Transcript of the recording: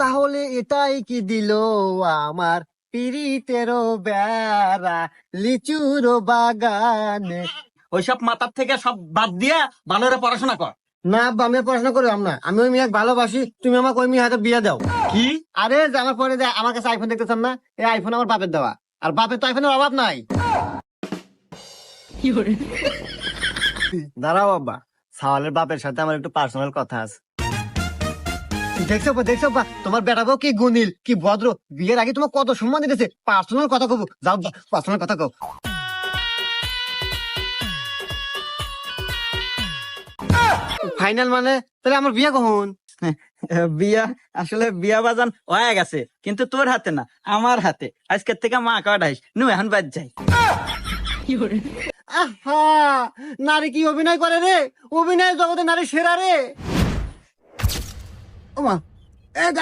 তাহলে এটাই কি দিল আমার পিরিতেরও বেড়া লিচুরো বাগানে? ওইসব মাথার থেকে সব বাদ দিয়া ভালো করে পড়াশোনা কর। না আব্বা, আমি আর পড়াশোনা করলাম না। আমি ওই মেয়েকে ভালোবাসি, তুমি আমাকে ওই মেয়ে হাতে বিয়ে দাও। কি? আরে যে আমার পরে যে আমার কাছে আইফোন দেখতেছেন না, এই আইফোন আমার বাপের দেওয়া, আর বাপের তো আইফোনের অভাব নাই। দাঁড়াও আব্বা, সাওয়ালের বাপের সাথে আমার একটু পার্সোনাল কথা আছে। দেখছো বা তোমার বেটাবো কি গুণিল, কি ভদ্র, বিয়ের আগে তোমার কত সম্মান দিতেছে। পার্সোনাল কথা কব, যাও পার্সোনাল কথা কব। ফাইনাল মানে তাহলে আমার বিয়ে কখন? বিয়া আসলে বিয়া বাজান হয়ে গেছে, কিন্তু তোর হাতে না, আমার হাতে। আজকের থেকে মা কাটাইস নু, এখন বাদ যাই। আহা, নারী কি অভিনয় করে রে, অভিনয় জগতে নারী সেরা রে। ওমা,